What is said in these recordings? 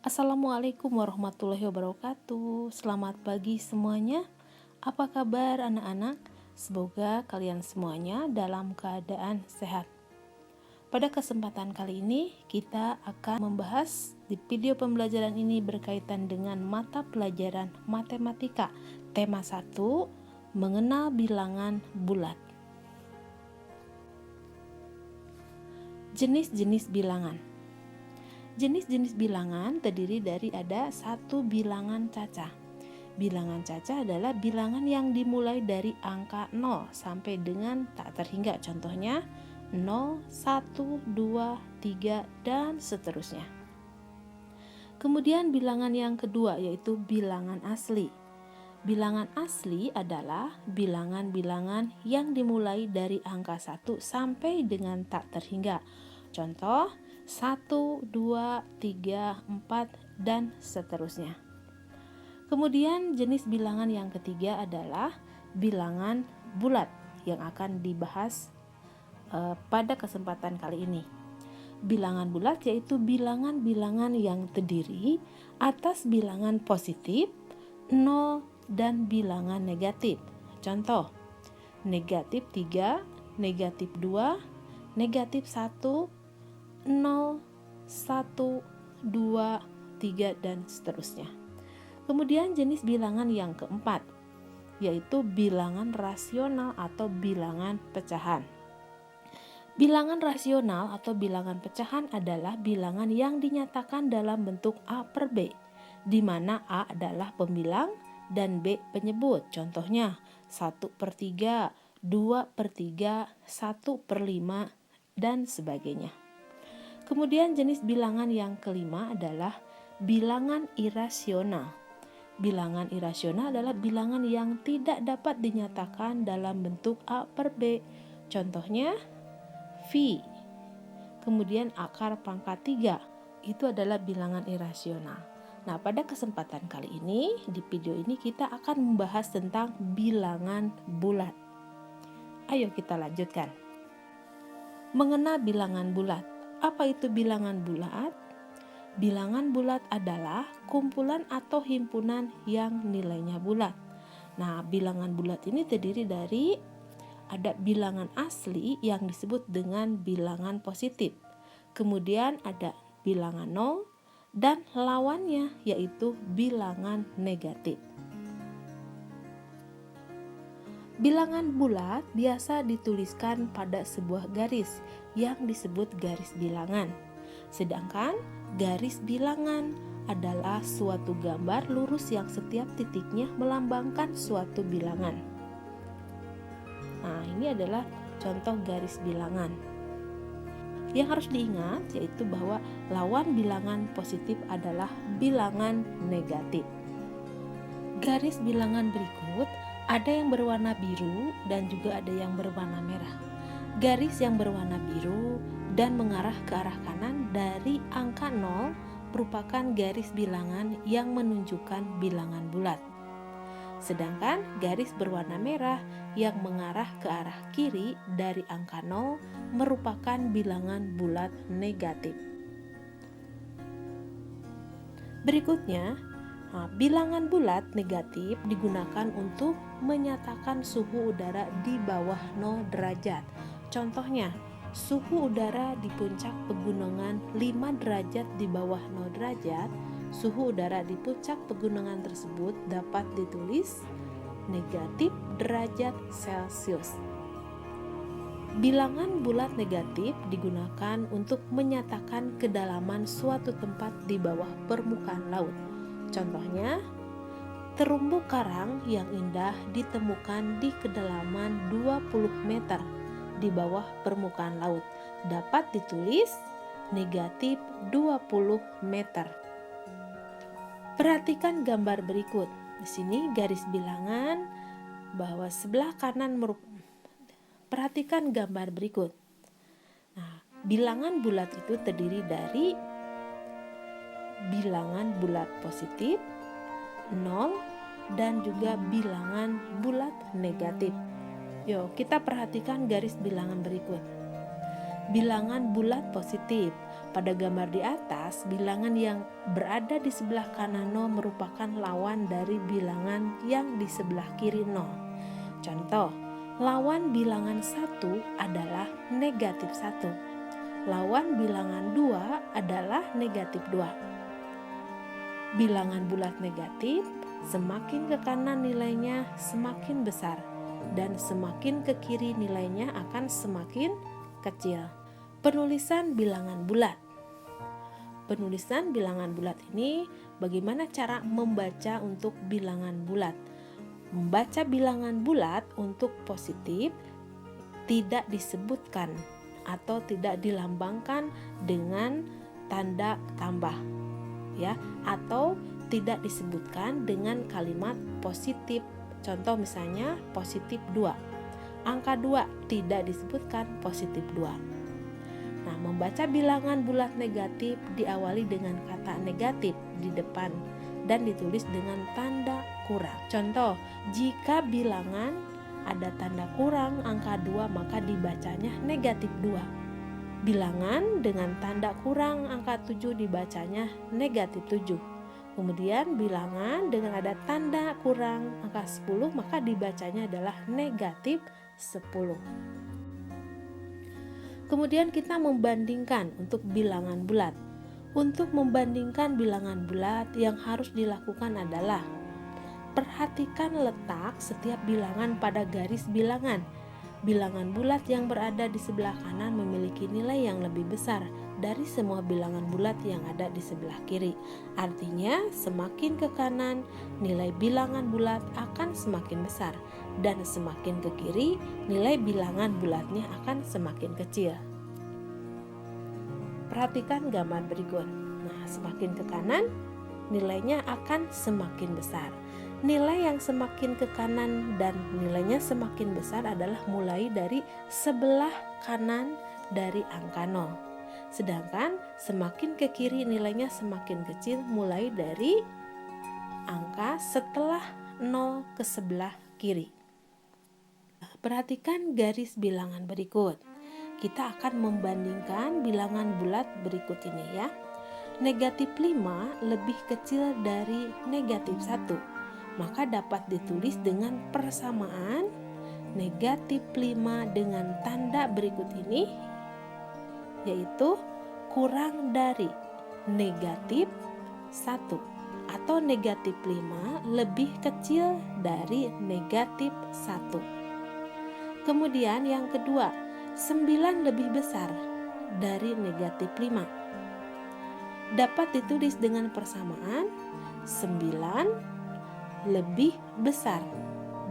Assalamualaikum warahmatullahi wabarakatuh. Selamat pagi semuanya. Apa kabar anak-anak? Semoga kalian semuanya dalam keadaan sehat. Pada kesempatan kali ini kita akan membahas di video pembelajaran ini berkaitan dengan mata pelajaran matematika. Tema 1, mengenal bilangan bulat. Jenis-jenis bilangan. Jenis-jenis bilangan terdiri dari ada satu bilangan cacah. Bilangan cacah adalah bilangan yang dimulai dari angka 0 sampai dengan tak terhingga. Contohnya 0, 1, 2, 3, dan seterusnya. Kemudian bilangan yang kedua yaitu bilangan asli. Bilangan asli adalah bilangan-bilangan yang dimulai dari angka 1 sampai dengan tak terhingga. Contoh 1, 2, 3, 4, dan seterusnya. Kemudian jenis bilangan yang ketiga adalah bilangan bulat yang akan dibahas pada kesempatan kali ini. Bilangan bulat yaitu bilangan-bilangan yang terdiri atas bilangan positif, 0, dan bilangan negatif. Contoh, negatif 3, negatif 2, negatif 1, 0, 1, 2, 3, dan seterusnya. Kemudian jenis bilangan yang keempat yaitu bilangan rasional atau bilangan pecahan. Bilangan rasional atau bilangan pecahan adalah bilangan yang dinyatakan dalam bentuk A per B, di mana A adalah pembilang dan B penyebut. Contohnya 1 per 3, 2 per 3, 1 per 5, dan sebagainya. Kemudian jenis bilangan yang kelima adalah bilangan irasional. Bilangan irasional adalah bilangan yang tidak dapat dinyatakan dalam bentuk A per B. Contohnya V. Kemudian akar pangkat 3. Itu adalah bilangan irasional. Nah, pada kesempatan kali ini, di video ini kita akan membahas tentang bilangan bulat. Ayo kita lanjutkan. Mengenal bilangan bulat. Apa itu bilangan bulat? Bilangan bulat adalah kumpulan atau himpunan yang nilainya bulat. Nah, bilangan bulat ini terdiri dari ada bilangan asli yang disebut dengan bilangan positif. Kemudian ada bilangan 0 dan lawannya yaitu bilangan negatif. Bilangan bulat biasa dituliskan pada sebuah garis yang disebut garis bilangan. Sedangkan garis bilangan adalah suatu gambar lurus yang setiap titiknya melambangkan suatu bilangan. Nah, ini adalah contoh garis bilangan. Yang harus diingat yaitu bahwa lawan bilangan positif adalah bilangan negatif. Garis bilangan berikut ada yang berwarna biru dan juga ada yang berwarna merah. Garis yang berwarna biru dan mengarah ke arah kanan dari angka 0 merupakan garis bilangan yang menunjukkan bilangan bulat. Sedangkan garis berwarna merah yang mengarah ke arah kiri dari angka 0 merupakan bilangan bulat negatif. Berikutnya, bilangan bulat negatif digunakan untuk menyatakan suhu udara di bawah 0 derajat. Contohnya, suhu udara di puncak pegunungan 5 derajat di bawah 0 derajat, suhu udara di puncak pegunungan tersebut dapat ditulis negatif derajat Celcius. Bilangan bulat negatif digunakan untuk menyatakan kedalaman suatu tempat di bawah permukaan laut. Contohnya, terumbu karang yang indah ditemukan di kedalaman 20 meter di bawah permukaan laut. Dapat ditulis negatif 20 meter. Perhatikan gambar berikut. Di sini garis bilangan bahwa sebelah kanan perhatikan gambar berikut. Nah, bilangan bulat itu terdiri dari bilangan bulat positif, 0, dan juga bilangan bulat negatif. Yuk, kita perhatikan garis bilangan berikut. Bilangan bulat positif. pada gambar di atas, bilangan yang berada di sebelah kanan 0 merupakan lawan dari bilangan yang di sebelah kiri 0. Contoh, lawan bilangan 1 adalah negatif 1. Lawan bilangan 2 adalah negatif 2. Bilangan bulat negatif, semakin ke kanan nilainya semakin besar, dan semakin ke kiri nilainya akan semakin kecil. Penulisan bilangan bulat. Penulisan bilangan bulat ini bagaimana cara membaca untuk bilangan bulat? Membaca bilangan bulat untuk positif tidak disebutkan atau tidak dilambangkan dengan tanda tambah, ya, atau tidak disebutkan dengan kalimat positif. Contoh misalnya positif 2. Angka 2 tidak disebutkan positif 2. Nah, membaca bilangan bulat negatif diawali dengan kata negatif di depan dan ditulis dengan tanda kurang. Contoh, jika bilangan ada tanda kurang angka 2 maka dibacanya negatif 2. Bilangan dengan tanda kurang angka 7 dibacanya negatif 7. Kemudian bilangan dengan ada tanda kurang angka 10 maka dibacanya adalah negatif 10. Kemudian kita membandingkan untuk bilangan bulat. Untuk membandingkan bilangan bulat yang harus dilakukan adalah perhatikan letak setiap bilangan pada garis bilangan. Bilangan bulat yang berada di sebelah kanan memiliki nilai yang lebih besar dari semua bilangan bulat yang ada di sebelah kiri. Artinya, semakin ke kanan, nilai bilangan bulat akan semakin besar, dan semakin ke kiri, nilai bilangan bulatnya akan semakin kecil. Perhatikan gambar berikut. Nah, semakin ke kanan, nilainya akan semakin besar. Nilai yang semakin ke kanan dan nilainya semakin besar adalah mulai dari sebelah kanan dari angka 0. Sedangkan semakin ke kiri nilainya semakin kecil mulai dari angka setelah 0 ke sebelah kiri. Perhatikan garis bilangan berikut. Kita akan membandingkan bilangan bulat berikut ini ya. Negatif 5 lebih kecil dari negatif 1. Maka dapat ditulis dengan persamaan negatif 5 dengan tanda berikut ini, yaitu kurang dari negatif 1 atau negatif 5 lebih kecil dari negatif 1. Kemudian yang kedua, 9 lebih besar dari negatif 5. Dapat ditulis dengan persamaan 9 lebih besar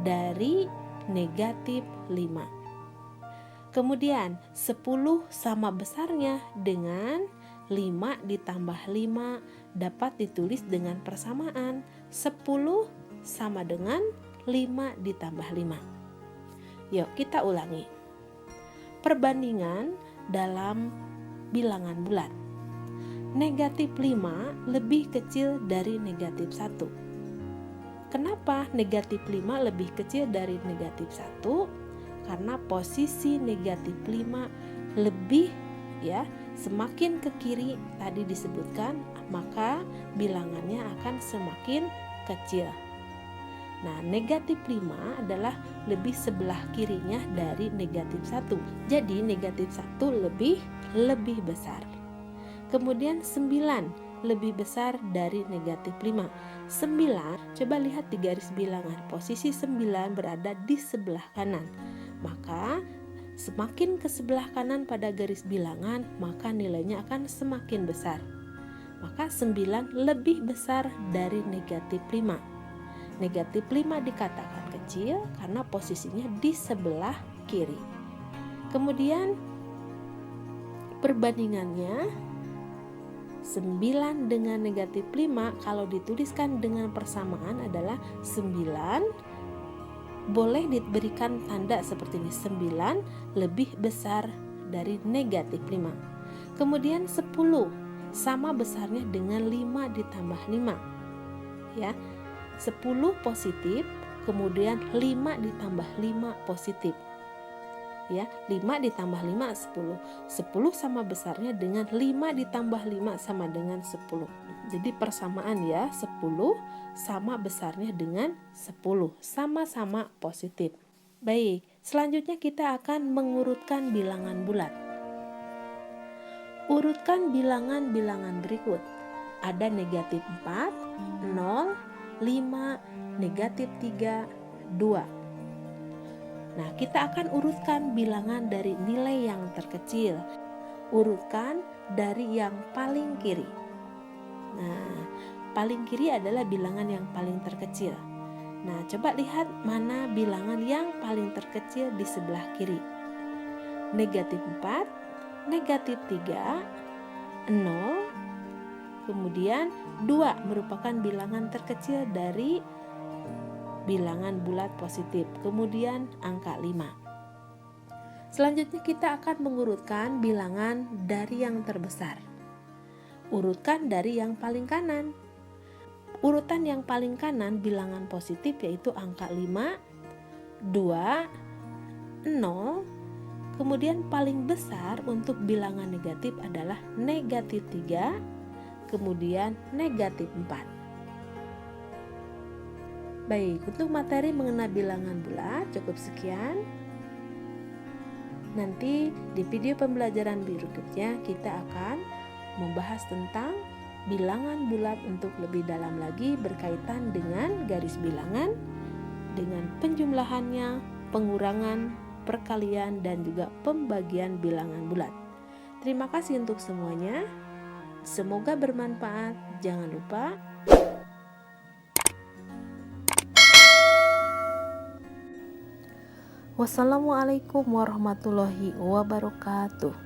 dari negatif 5. Kemudian 10 sama besarnya dengan 5 ditambah 5 dapat ditulis dengan persamaan 10 sama dengan 5 ditambah 5. Yuk kita ulangi. Perbandingan dalam bilangan bulat. Negatif 5 lebih kecil dari negatif 1. Kenapa negatif 5 lebih kecil dari negatif 1? Karena posisi negatif 5 lebih ya, semakin ke kiri tadi disebutkan, maka bilangannya akan semakin kecil. Nah, negatif 5 adalah lebih sebelah kirinya dari negatif 1. Jadi negatif 1 lebih besar. Kemudian 9 lebih besar dari negatif 5. 9, coba lihat di garis bilangan, posisi 9 berada di sebelah kanan. Maka semakin ke sebelah kanan pada garis bilangan, maka nilainya akan semakin besar. Maka 9 lebih besar dari negatif 5. Negatif 5 dikatakan kecil karena posisinya di sebelah kiri. Kemudian perbandingannya 9 dengan negatif 5 kalau dituliskan dengan persamaan adalah 9 boleh diberikan tanda seperti ini, 9 lebih besar dari negatif 5. Kemudian 10 sama besarnya dengan 5 ditambah 5 ya. 10 positif, kemudian 5 ditambah 5 positif. ya. 5 ditambah 5 10. 10 sama besarnya dengan 5 ditambah 5 sama dengan 10. Jadi persamaan ya, 10 sama besarnya dengan 10, sama-sama positif. Baik, selanjutnya kita akan mengurutkan bilangan bulat. Urutkan bilangan-bilangan berikut. Ada negatif 4, 0, 5, negatif 3, 2. Nah, kita akan urutkan bilangan dari nilai yang terkecil. Urutkan dari yang paling kiri. Nah, paling kiri adalah bilangan yang paling terkecil. Nah, coba lihat mana bilangan yang paling terkecil di sebelah kiri. Negatif 4, negatif 3, 0, kemudian 2 merupakan bilangan terkecil dari bilangan bulat positif, kemudian angka 5. Selanjutnya kita akan mengurutkan bilangan dari yang terbesar. Urutkan dari yang paling kanan. Urutan yang paling kanan bilangan positif yaitu angka 5, 2, 0. Kemudian paling besar untuk bilangan negatif adalah negatif 3, kemudian negatif 4. Baik, untuk materi mengenai bilangan bulat cukup sekian. Nanti di video pembelajaran berikutnya kita akan membahas tentang bilangan bulat untuk lebih dalam lagi berkaitan dengan garis bilangan, dengan penjumlahannya, pengurangan, perkalian, dan juga pembagian bilangan bulat. Terima kasih untuk semuanya. Semoga bermanfaat. Jangan lupa wassalamualaikum warahmatullahi wabarakatuh.